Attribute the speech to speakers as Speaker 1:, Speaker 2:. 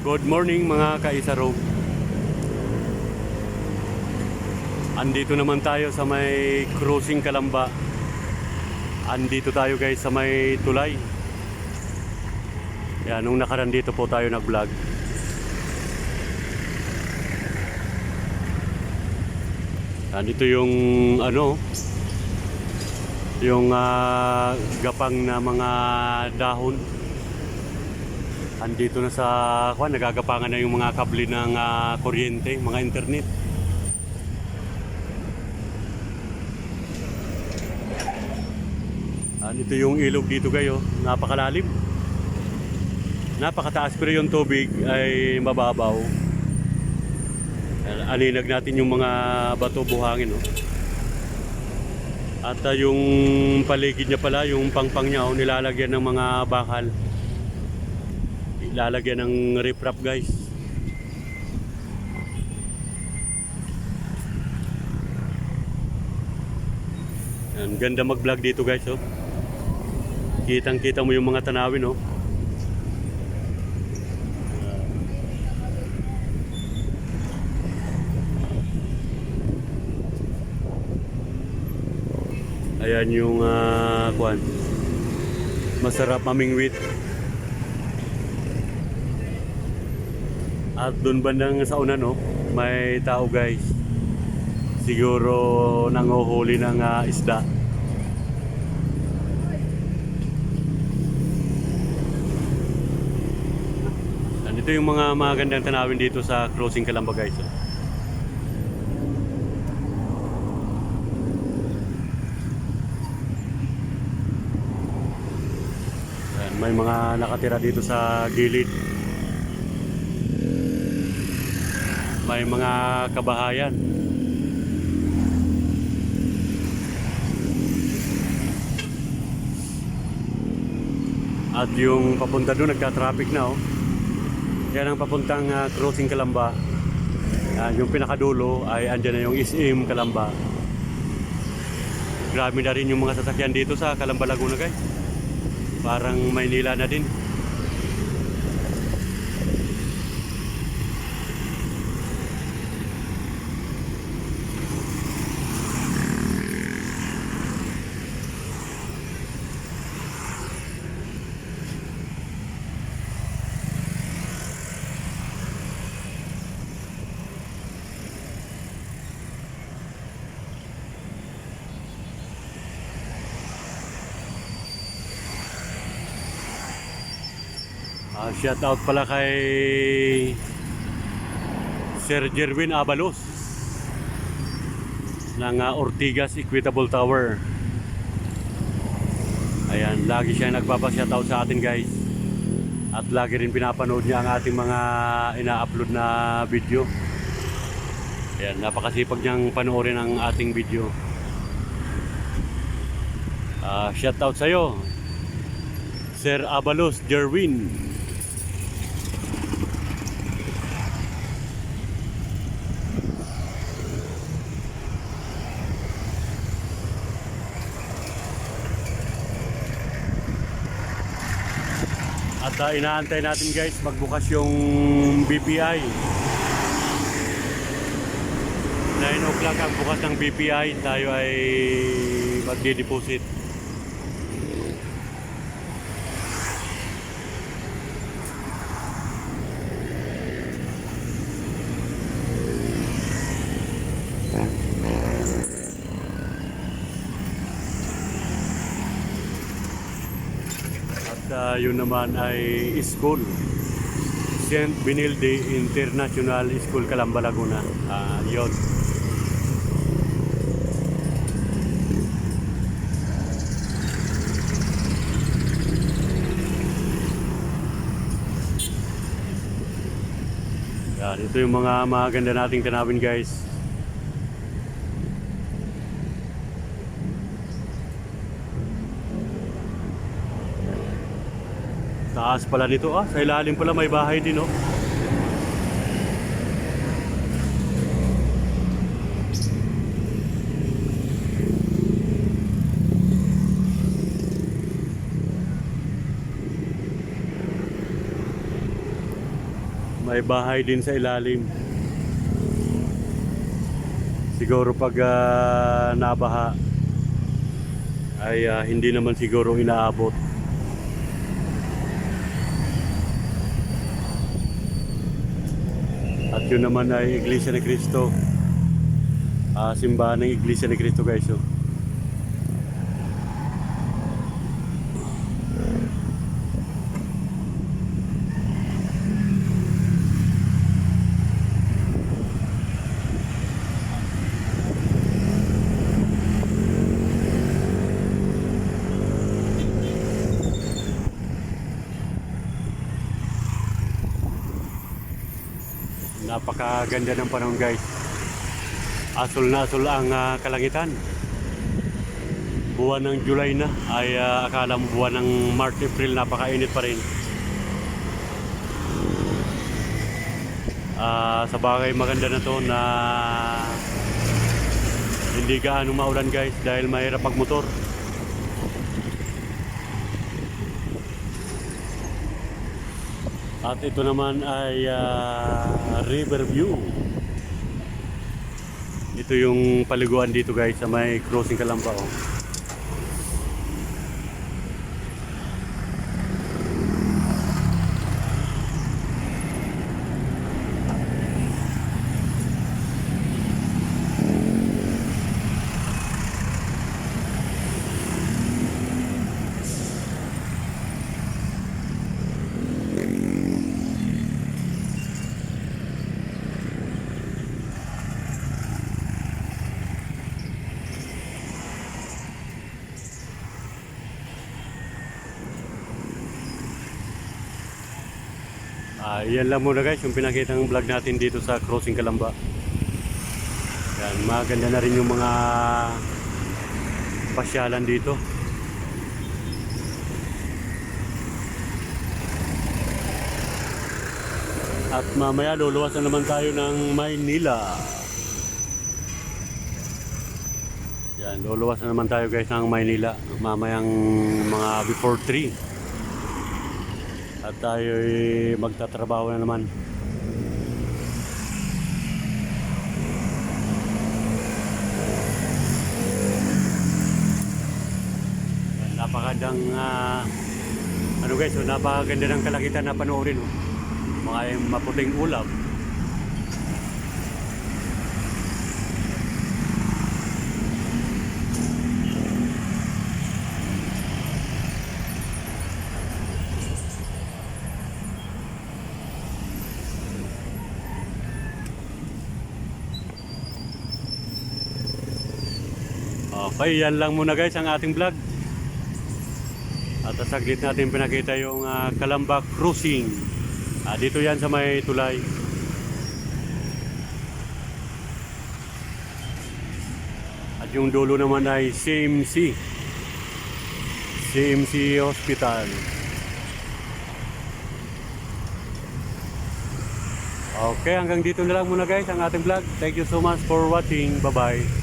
Speaker 1: Good morning mga kaisarog. Andito naman tayo sa may Crossing Calamba. Andito tayo guys sa may tulay. Yan, nung nakaraan dito po tayo nag-vlog. Andito yung yung gapang na mga dahon. Andito na sa nagagapangan na yung mga kable ng kuryente, mga internet. Andito yung ilog dito kayo, napakalalim. Napakataas pero yung tubig ay mababaw. Aninag natin yung mga bato buhangin, oh. At yung paligid niya pala, yung pangpang niya, oh, nilalagyan ng mga bakal. Lalagyan ng riprap guys. Yan, ganda mag vlog dito guys, oh. Kitang kita mo yung mga tanawin, oh. Ayan yung masarap mamingwit. At doon bandang sa una, no, may tao guys. Siguro nanguhuli ng isda. Ito yung mga magandang tanawin dito sa Crossing Calamba guys. Ayan, may mga nakatira dito sa gilid. May mga kabahayan. At yung papunta doon nagka-traffic na, oh. Yan ang papuntang Crossing Calamba. Yung pinakadulo ay andyan na yung SM Calamba. Grabe na rin yung mga sasakyan dito sa Calamba, Laguna guys. Parang Maynila na din. Shout out pala kay Sir Jerwin Abalos ng Ortigas Equitable Tower. Ayan, lagi siya nagpapa-shout out sa atin guys. At lagi rin pinapanood niya ang ating mga ina-upload na video. Ayan, napakasipag niyang panoorin ang ating video. Shout out sa'yo, Sir Abalos Jerwin. At inaantay natin guys magbukas yung BPI. 9 o'clock ang bukas ng BPI. Tayo ay magde-deposit. Yun naman ay school, St. Benilde International School, Calamba, Laguna. Yun. Yan, ito yung mga maganda nating tanawin guys. Taas pala nito, sa ilalim pala may bahay din, oh. May bahay din sa ilalim. Siguro pag nabaha ay hindi naman siguro inaabot. At yun naman ay Iglesia ni Cristo. Simbahan ng Iglesia ni Cristo guys. Oh. Napakaganda ng panahon guys. Asul na asul ang kalangitan. Buwan ng July na ay akala mo buwan ng March, April, napakainit pa rin. Sa bagay maganda na to na hindi gaano maulan guys dahil mahirap magmotor. At ito naman ay Riverview. Ito yung paliguan dito guys sa may crossing Calamba. Oh. Yan lang muna guys yung pinakitang vlog natin dito sa crossing Calamba. Yan, maganda na rin yung mga pasyalan dito. At mamaya luluwas na naman tayo ng Maynila. Yan, luluwas na naman tayo guys ng Maynila mamayang mga before 3. At tayo magtatrabaho na naman. Napakagandang ano guys, so napakaganda ng kalangitan na panoorin. Mga maputing ulap. Okay, yan lang muna guys ang ating vlog. At saglit natin pinakita yung Calamba Crossing. Dito yan sa may tulay. At yung dulo naman ay CMC Hospital. Okay, hanggang dito na lang muna guys ang ating vlog. Thank you so much for watching. Bye bye.